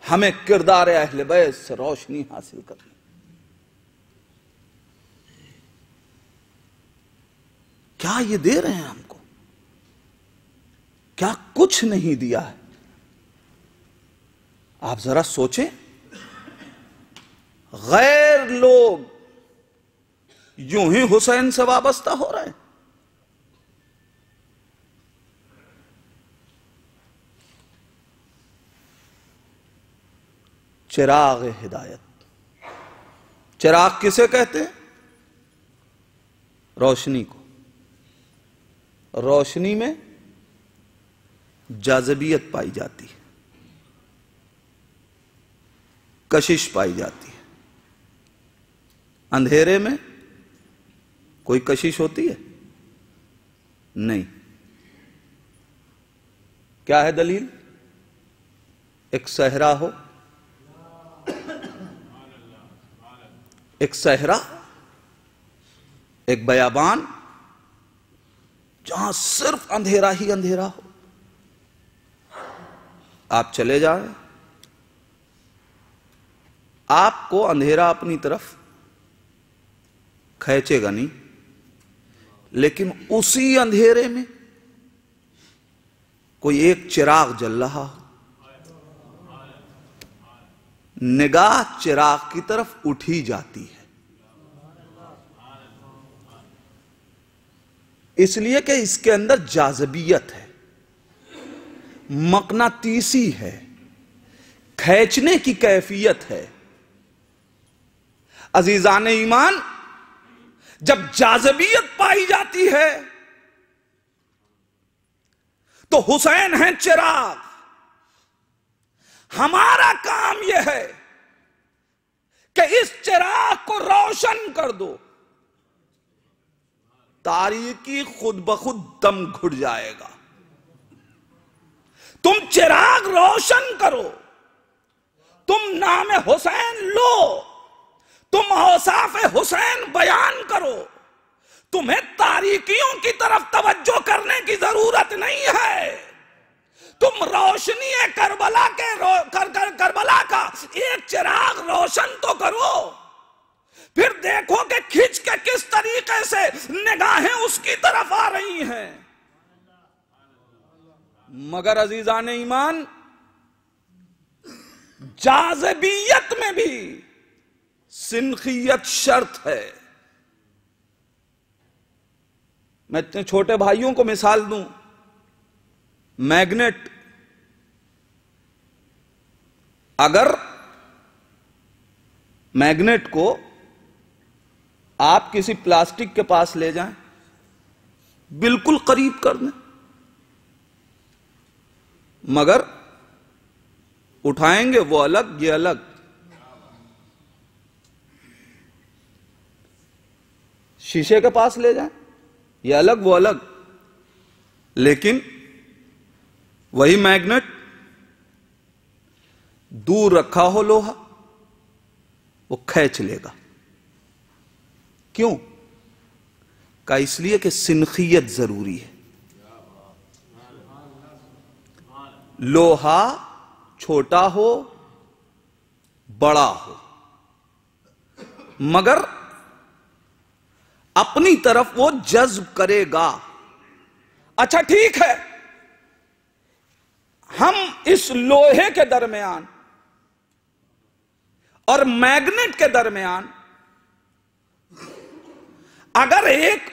ہمیں کردار اہل بیت سے روشنی حاصل کرنی. کیا یہ دے رہے ہیں ہم کو؟ کیا کچھ نہیں دیا ہے؟ آپ ذرا سوچیں. غیر لوگ یوں ہی حسین سے وابستہ ہو رہے ہیں. چراغ ہدایت، چراغ کسے کہتے ہیں؟ روشنی کو. روشنی میں جاذبیت پائی جاتی ہے، کشش پائی جاتی ہے. اندھیرے میں کوئی کشش ہوتی ہے؟ نہیں. کیا ہے دلیل؟ ایک صحرا ہو، ایک صحرا، ایک بیابان، جہاں صرف اندھیرا ہی اندھیرا ہو. آپ چلے جائیں، آپ کو اندھیرا اپنی طرف کھینچے گا نہیں، لیکن اسی اندھیرے میں کوئی ایک چراغ جل رہا ہو، نگاہ چراغ کی طرف اٹھی جاتی ہے. اس لیے کہ اس کے اندر جاذبیت ہے، مقناطیسی ہے، کھینچنے کی کیفیت ہے. عزیزان ایمان، جب جاذبیت پائی جاتی ہے تو حسین ہیں چراغ. ہمارا کام یہ ہے کہ اس چراغ کو روشن کر دو. تاریکی خود بخود دم گھٹ جائے گا. تم چراغ روشن کرو، تم نام حسین لو، تم اوصاف حسین بیان کرو. تمہیں تاریکیوں کی طرف توجہ کرنے کی ضرورت نہیں ہے. تم روشنی کربلا کربلا کا ایک چراغ روشن تو کرو، پھر دیکھو کہ کھچ کے کس طریقے سے نگاہیں اس کی طرف آ رہی ہیں. مگر عزیزان ایمان، جاذبیت میں بھی سنخیت شرط ہے. میں اتنے چھوٹے بھائیوں کو مثال دوں. میگنیٹ، اگر میگنیٹ کو آپ کسی پلاسٹک کے پاس لے جائیں، بالکل قریب کر دیں، مگر اٹھائیں گے وہ الگ یہ الگ۔ شیشے کے پاس لے جائیں، یہ الگ وہ الگ، لیکن وہی میگنیٹ دور رکھا ہو لوہا، وہ کھینچ لے گا۔ کیوں؟ کہ اس لیے کہ سنخیت ضروری ہے۔ لوہا چھوٹا ہو بڑا ہو، مگر اپنی طرف وہ جذب کرے گا۔ اچھا ٹھیک ہے، ہم اس لوہے کے درمیان اور میگنیٹ کے درمیان اگر ایک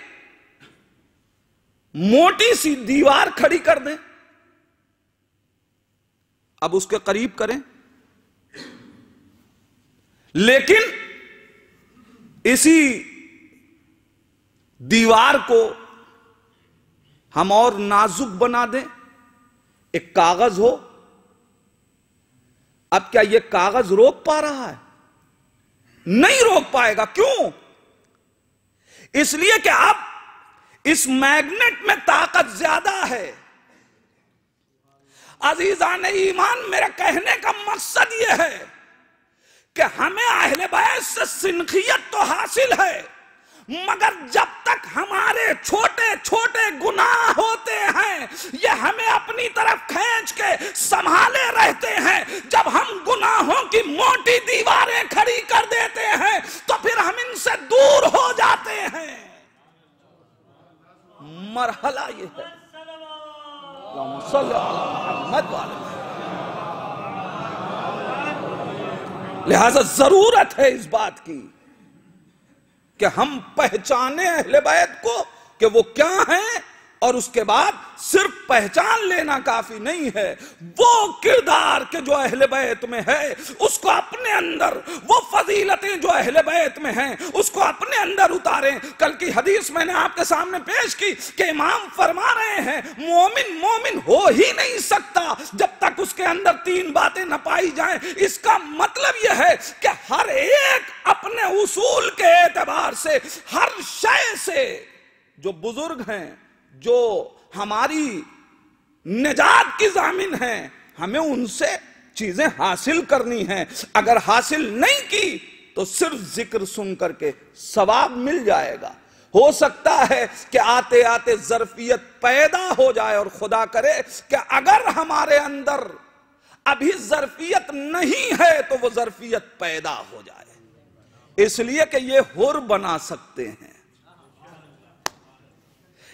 موٹی سی دیوار کھڑی کر دیں، اب اس کے قریب کریں، لیکن اسی دیوار کو ہم اور نازک بنا دیں، ایک کاغذ ہو، اب کیا یہ کاغذ روک پا رہا ہے؟ نہیں روک پائے گا۔ کیوں؟ اس لیے کہ اب اس میگنیٹ میں طاقت زیادہ ہے۔ عزیزان ایمان، میرے کہنے کا مقصد یہ ہے کہ ہمیں اہل بیت سے سنخیت تو حاصل ہے، مگر جب تک ہمارے چھوٹے چھوٹے گناہ ہوتے ہیں یہ ہمیں اپنی طرف کھینچ کے سنبھالے رہتے ہیں۔ جب ہم گناہوں کی موٹی دیواریں کھڑی کر دیتے ہیں تو پھر ہم ان سے دور ہو جاتے ہیں۔ مرحلہ یہ ہے۔ اللہم صلی علی محمد وعلی محمد۔ لہذا ضرورت ہے اس بات کی کہ ہم پہچانیں اہل بیت کو کہ وہ کیا ہیں، اور اس کے بعد صرف پہچان لینا کافی نہیں ہے، وہ کردار کے جو اہل بیت میں ہے اس کو اپنے اندر، وہ فضیلتیں جو اہل بیت میں ہیں اس کو اپنے اندر اتاریں۔ کل کی حدیث میں نے آپ کے سامنے پیش کی کہ امام فرما رہے ہیں مومن مومن ہو ہی نہیں سکتا جب تک اس کے اندر تین باتیں نہ پائی جائیں۔ اس کا مطلب یہ ہے کہ ہر ایک اپنے اصول کے اعتبار سے، ہر شے سے، جو بزرگ ہیں، جو ہماری نجات کی ضامن ہیں، ہمیں ان سے چیزیں حاصل کرنی ہیں۔ اگر حاصل نہیں کی تو صرف ذکر سن کر کے ثواب مل جائے گا۔ ہو سکتا ہے کہ آتے آتے ظرفیت پیدا ہو جائے، اور خدا کرے کہ اگر ہمارے اندر ابھی ظرفیت نہیں ہے تو وہ ظرفیت پیدا ہو جائے، اس لیے کہ یہ حر بنا سکتے ہیں،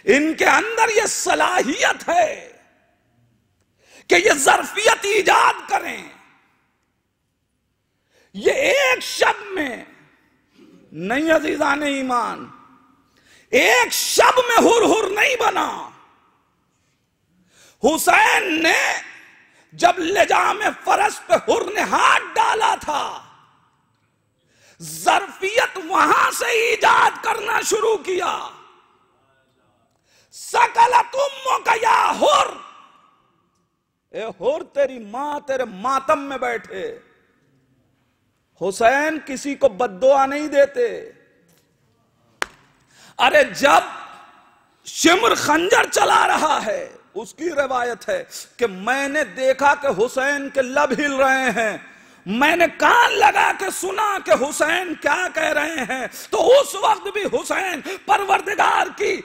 ان کے اندر یہ صلاحیت ہے کہ یہ ظرفیت ایجاد کریں۔ یہ ایک شب میں نہیں عزیزان ایمان، ایک شب میں ہر نہیں بنا۔ حسین نے جب لجام فرس پہ ہر نے ہاتھ ڈالا تھا، ظرفیت وہاں سے ایجاد کرنا شروع کیا۔ سکلت امک یا ہر، اے ہر تیری ماں تیرے ماتم میں بیٹھے۔ حسین کسی کو بد دعا نہیں دیتے۔ ارے جب شمر خنجر چلا رہا ہے، اس کی روایت ہے کہ میں نے دیکھا کہ حسین کے لب ہل رہے ہیں، میں نے کان لگا کے سنا کہ حسین کیا کہہ رہے ہیں، تو اس وقت بھی حسین پروردگار کی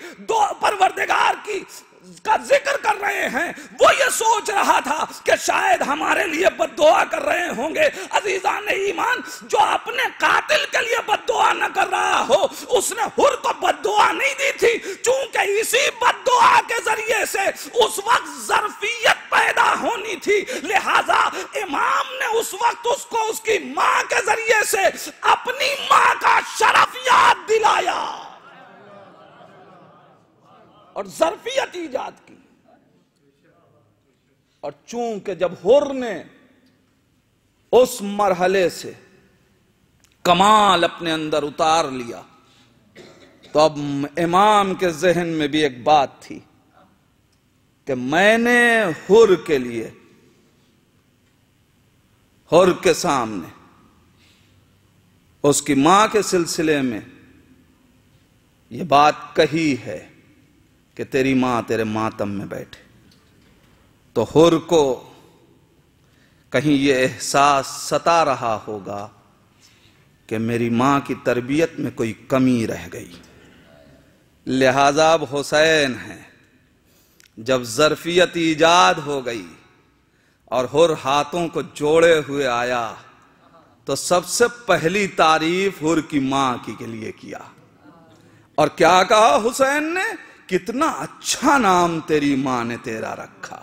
کا ذکر کر رہے ہیں۔ وہ یہ سوچ رہا تھا کہ شاید ہمارے لیے بد دعا کر رہے ہوں گے۔ عزیزان ایمان، جو اپنے قاتل کے لیے بد دعا نہ کر رہا ہو، اس نے حر کو بد دعا نہیں دی تھی، چونکہ اسی بد دعا کے ذریعے سے اس وقت ظرفیت پیدا ہونی تھی۔ لہذا امام نے اس وقت اس کو اس کی ماں کے ذریعے سے اپنی ماں کا شرف یاد دلایا اور ظرفیت ایجاد کی۔ اور چونکہ جب حر نے اس مرحلے سے کمال اپنے اندر اتار لیا، تو اب امام کے ذہن میں بھی ایک بات تھی کہ میں نے حر کے لیے، حر کے سامنے، اس کی ماں کے سلسلے میں یہ بات کہی ہے کہ تیری ماں تیرے ماتم میں بیٹھے، تو حر کو کہیں یہ احساس ستا رہا ہوگا کہ میری ماں کی تربیت میں کوئی کمی رہ گئی، لہذا اب حسین ہیں۔ جب ظرفیت ایجاد ہو گئی اور حر ہاتھوں کو جوڑے ہوئے آیا تو سب سے پہلی تعریف حر کی ماں کی کے لیے کیا، اور کیا کہا حسین نے؟ کتنا اچھا نام تیری ماں نے تیرا رکھا،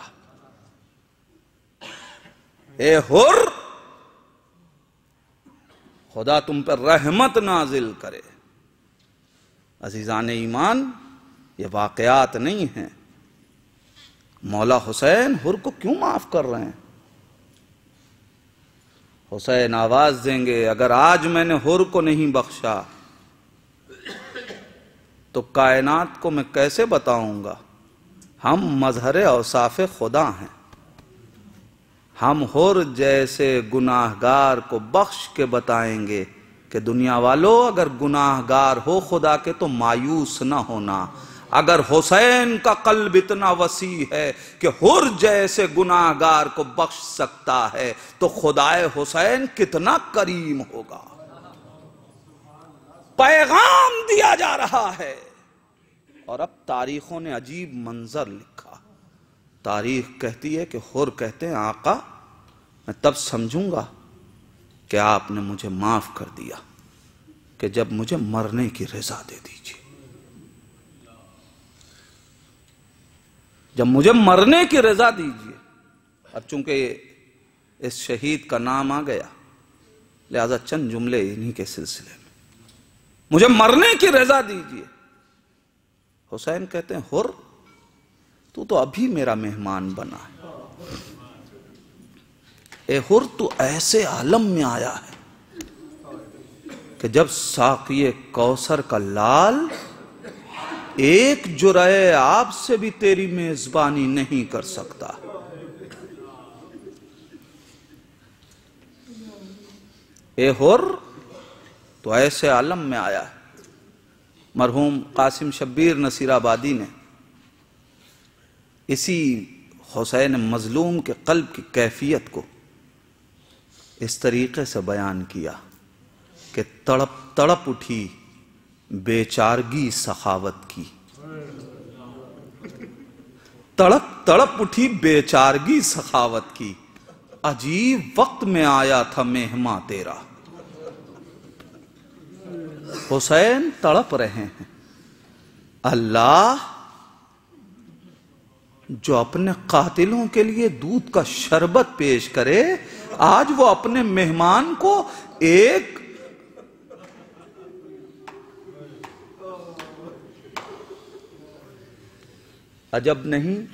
اے حر خدا تم پر رحمت نازل کرے۔ عزیزان ایمان، یہ واقعات نہیں ہیں۔ مولا حسین حر کو کیوں معاف کر رہے ہیں؟ حسین آواز دیں گے، اگر آج میں نے حر کو نہیں بخشا تو کائنات کو میں کیسے بتاؤں گا؟ ہم مظہر اوصاف خدا ہیں، ہم حر جیسے گناہگار کو بخش کے بتائیں گے کہ دنیا والو اگر گناہگار ہو خدا کے تو مایوس نہ ہونا۔ اگر حسین کا قلب اتنا وسیع ہے کہ حر جیسے گناہگار کو بخش سکتا ہے تو خدائے حسین کتنا کریم ہوگا۔ پیغام دیا جا رہا ہے، اور اب تاریخوں نے عجیب منظر لکھا۔ تاریخ کہتی ہے کہ حر کہتے ہیں آقا میں تب سمجھوں گا کہ آپ نے مجھے معاف کر دیا کہ جب مجھے مرنے کی رضا دے دیجیے، جب مجھے مرنے کی رضا دیجیے۔ اب چونکہ اس شہید کا نام آ گیا لہذا چند جملے انہی کے سلسلے میں، مجھے مرنے کی رضا دیجیے۔ حسین کہتے ہیں حر تو ابھی میرا مہمان بنا ہے، اے حر تو ایسے عالم میں آیا ہے کہ جب ساقی کوثر کا لال ایک جرعہ آب سے بھی تیری میزبانی نہیں کر سکتا۔ اے حر تو ایسے عالم میں آیا ہے۔ مرحوم قاسم شبیر نصیر آبادی نے اسی حسین مظلوم کے قلب کی کیفیت کو اس طریقے سے بیان کیا کہ تڑپ تڑپ اٹھی بیچارگی سخاوت کی، تڑپ تڑپ اٹھی بیچارگی سخاوت کی، عجیب وقت میں آیا تھا مہماں تیرا۔ حسین تڑپ رہے ہیں، اللہ جو اپنے قاتلوں کے لیے دودھ کا شربت پیش کرے آج وہ اپنے مہمان کو ایک عجب نہیں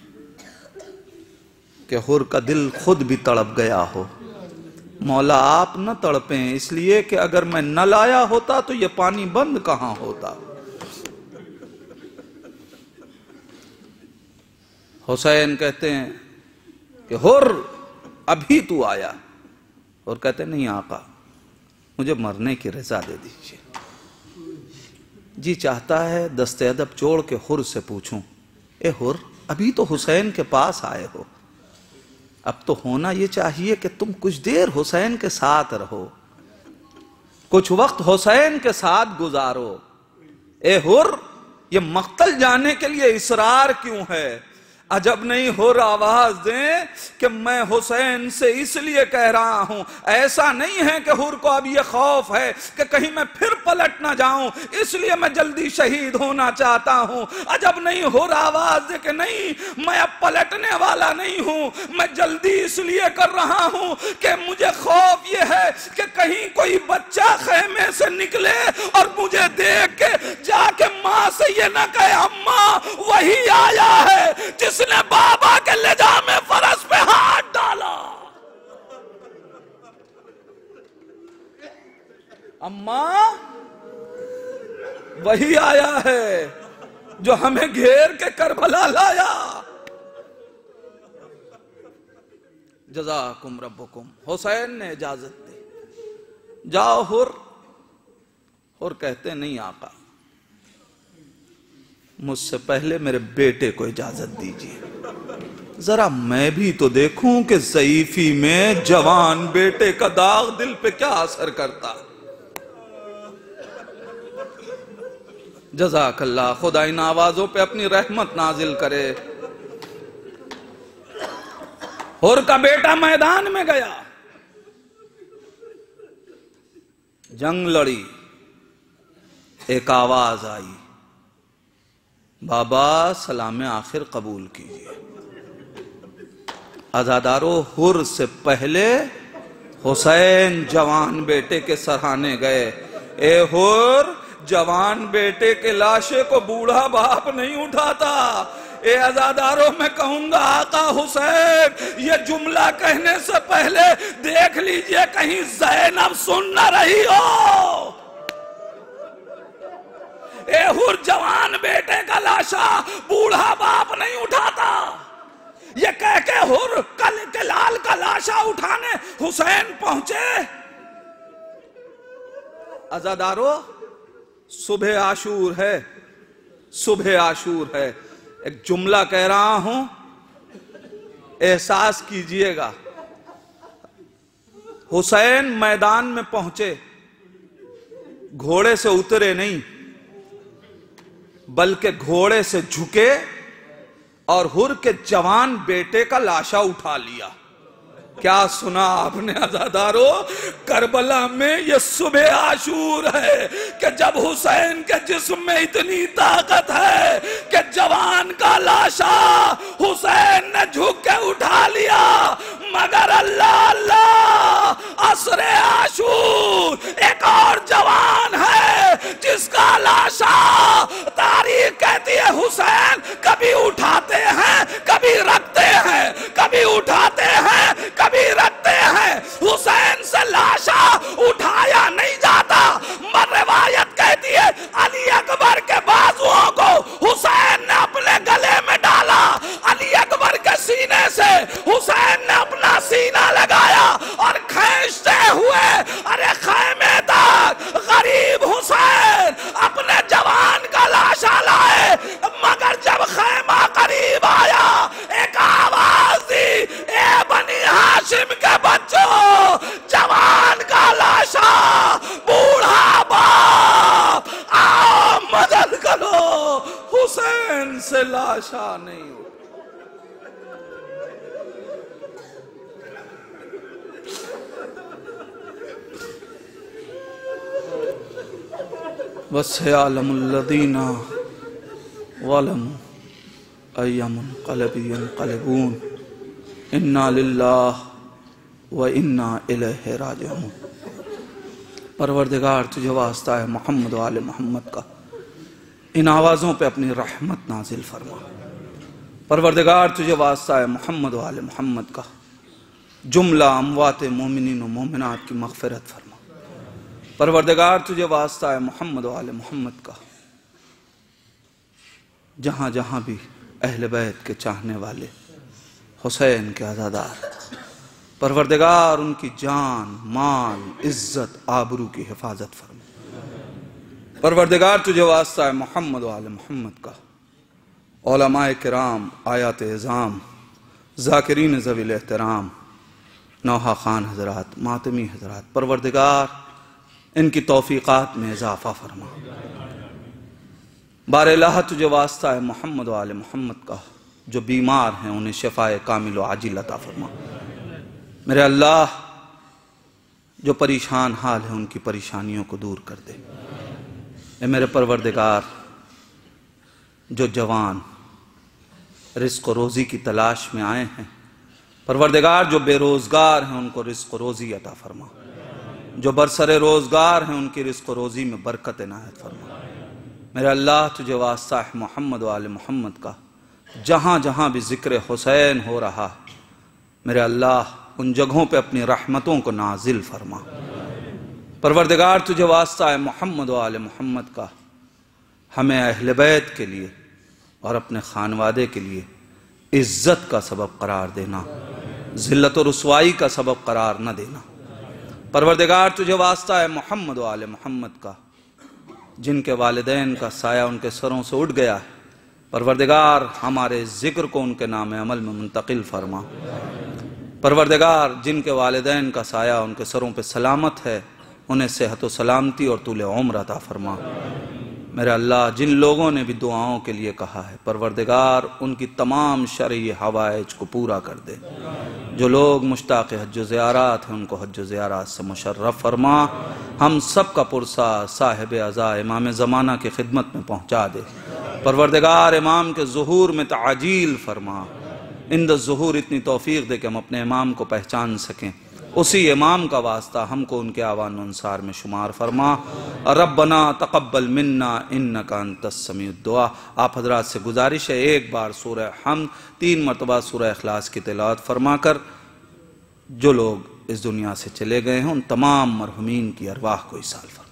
کہ حر کا دل خود بھی تڑپ گیا ہو۔ مولا آپ نہ تڑپیں، اس لیے کہ اگر میں نہ لایا ہوتا تو یہ پانی بند کہاں ہوتا۔ حسین کہتے ہیں کہ حر ابھی تو آیا، اور کہتے ہیں نہیں آقا مجھے مرنے کی رضا دے دیجیے۔ جی چاہتا ہے دست ادب چھوڑ کے حر سے پوچھوں، اے حر ابھی تو حسین کے پاس آئے ہو، اب تو ہونا یہ چاہیے کہ تم کچھ دیر حسین کے ساتھ رہو، کچھ وقت حسین کے ساتھ گزارو۔ اے حر یہ مقتل جانے کے لیے اصرار کیوں ہے؟ عجب نہیں حر آواز دیں کہ میں حسین سے اس لیے کہہ رہا ہوں، ایسا نہیں ہے کہ حر کو اب یہ خوف ہے کہ کہیں میں پھر پلٹ نہ جاؤں اس لیے میں جلدی شہید ہونا چاہتا ہوں۔ عجب نہیں حر آواز دے کہ نہیں میں اب پلٹنے والا نہیں ہوں، میں جلدی اس لیے کر رہا ہوں کہ مجھے خوف یہ ہے کہ کہیں کوئی بچہ خیمے سے نکلے اور مجھے دیکھ کے جا کے ماں سے یہ نہ کہے اماں وہی آیا ہے جس نے بابا کے لجام فرس پہ ہاتھ ڈالا۔ اماں وہی آیا ہے جو ہمیں گھیر کے کربلا لایا۔ جزاکم ربکم۔ حسین نے اجازت دی، جاؤ حر۔ حر کہتے نہیں آقا، مجھ سے پہلے میرے بیٹے کو اجازت دیجیے، ذرا میں بھی تو دیکھوں کہ ضعیفی میں جوان بیٹے کا داغ دل پہ کیا اثر کرتا۔ جزاک اللہ، خدا ان آوازوں پہ اپنی رحمت نازل کرے۔ حر کا بیٹا میدان میں گیا، جنگ لڑی، ایک آواز آئی، بابا سلام آخر قبول کیجئے۔ عزادارو، حر سے پہلے حسین جوان بیٹے کے سرہانے گئے۔ اے حر، جوان بیٹے کے لاشے کو بوڑھا باپ نہیں اٹھاتا۔ اے عزاداروں، میں کہوں گا آقا حسین یہ جملہ کہنے سے پہلے دیکھ لیجئے کہیں زینب سن نہ رہی ہو۔ اے حر، جوان بیٹے کا لاشا بوڑھا باپ نہیں اٹھاتا۔ یہ کہہ کے حر کے لال کا لاشا اٹھانے حسین پہنچے۔ عزادارو، صبح عاشور ہے، صبح عاشور ہے، ایک جملہ کہہ رہا ہوں، احساس کیجئے گا۔ حسین میدان میں پہنچے، گھوڑے سے اترے نہیں بلکہ گھوڑے سے جھکے اور حر کے جوان بیٹے کا لاشا اٹھا لیا۔ کیا سنا آپ نے عزادارو؟ کربلا میں یہ صبح عاشور ہے کہ جب حسین کے جسم میں اتنی طاقت ہے کہ جوان کا لاشا حسین نے جھک کے اٹھا لیا، مگر اللہ عصر عاشور ایک اور جوان ہے جس کا لاشا تاریخ کہتی ہے حسین کبھی اٹھاتے ہیں کبھی رکھتے ہیں، کبھی اٹھاتے ہیں کبھی رکھتے ہیں۔ حسین سے لاشا اٹھایا نہیں جاتا، روایت کہتی ہے علی اکبر کے بازوؤں کو حسین نے اپنے گلے میں ڈالا، علی اکبر کے سینے سے حسین نے اپنا سینہ لگایا اور کھینچتے ہوئے ارے خیمے تک غریب حسین اپنے جوان کا لاشا لائے، مگر جب خیمہ قریب آیا ایک آواز دی، اے بنی ہاشم کے بچوں، جوان کا لاشا بوڑھا باپ آؤ مدد کرو، حسین سے لاشا نہیں ہو۔ وَسَيَعْلَمُ الَّذِينَ ظَلَمُوا أَيَّ مُنْقَلَبٍ يَنْقَلِبُونَ اِنَّا لِلَّهِ وَإِنَّا إِلَيْهِ رَاجِعُونَ۔ پروردگار تجھے واسطہ ہے محمد و آل محمد کا، ان آوازوں پہ اپنی رحمت نازل فرما۔ پروردگار تجھے واسطہ ہے محمد و آل محمد کا، جملہ اموات مومنین و مومنات کی مغفرت فرما۔ پروردگار تجھے واسطہ ہے محمد و آل محمد کا، جہاں جہاں بھی اہل بیت کے چاہنے والے حسین کے عزادار، پروردگار ان کی جان، مال، عزت، آبرو کی حفاظت فرما۔ پروردگار تجھے واسطہ ہے محمد و آل محمد کا، علماء کرام، آیات اعظام، ذاکرین ذوی الاحترام، نوحہ خان حضرات، ماتمی حضرات، پروردگار ان کی توفیقات میں اضافہ فرما۔ بار الہ تجھے واسطہ ہے محمد و آل محمد کا، جو بیمار ہیں انہیں شفاء کامل و عاجل عطا فرما۔ میرے اللہ جو پریشان حال ہیں ان کی پریشانیوں کو دور کر دے۔ اے میرے پروردگار جو جوان رزق و روزی کی تلاش میں آئے ہیں، پروردگار جو بے روزگار ہیں ان کو رزق و روزی عطا فرما، جو برسر روزگار ہیں ان کی رزق و روزی میں برکت عنایت فرما۔ میرے اللہ تجھے واسطہ ہے محمد و آل محمد کا، جہاں جہاں بھی ذکر حسین ہو رہا، میرے اللہ ان جگہوں پہ اپنی رحمتوں کو نازل فرما۔ پروردگار تجھے واسطہ ہے محمد و آل محمد کا، ہمیں اہل بیت کے لیے اور اپنے خانوادے کے لیے عزت کا سبب قرار دینا، ذلت و رسوائی کا سبب قرار نہ دینا۔ پروردگار تجھے واسطہ ہے محمد و آل محمد کا، جن کے والدین کا سایہ ان کے سروں سے اٹھ گیا ہے، پروردگار ہمارے ذکر کو ان کے نام عمل میں منتقل فرما۔ پروردگار جن کے والدین کا سایہ ان کے سروں پہ سلامت ہے، انہیں صحت و سلامتی اور طول عمر عطا فرما۔ میرے اللہ، جن لوگوں نے بھی دعاؤں کے لیے کہا ہے، پروردگار ان کی تمام شرعی حوائج کو پورا کر دے۔ جو لوگ مشتاق حج و زیارات ہیں، ان کو حج و زیارات سے مشرف فرما۔ ہم سب کا پرسہ صاحب عزا امام زمانہ کی خدمت میں پہنچا دے۔ پروردگار امام کے ظہور میں تعجیل فرما، اند الظہور اتنی توفیق دے کہ ہم اپنے امام کو پہچان سکیں۔ اسی امام کا واسطہ ہم کو ان کے آوان و انصار میں شمار فرما۔ ربنا تقبل منا انکا انت السمیع الدعا۔ آپ حضرات سے گزارش ہے، ایک بار سورہ حمد 3 مرتبہ سورہ اخلاص کی تلاوت فرما کر جو لوگ اس دنیا سے چلے گئے ہیں ان تمام مرحومین کی ارواح کو ایصال فرما۔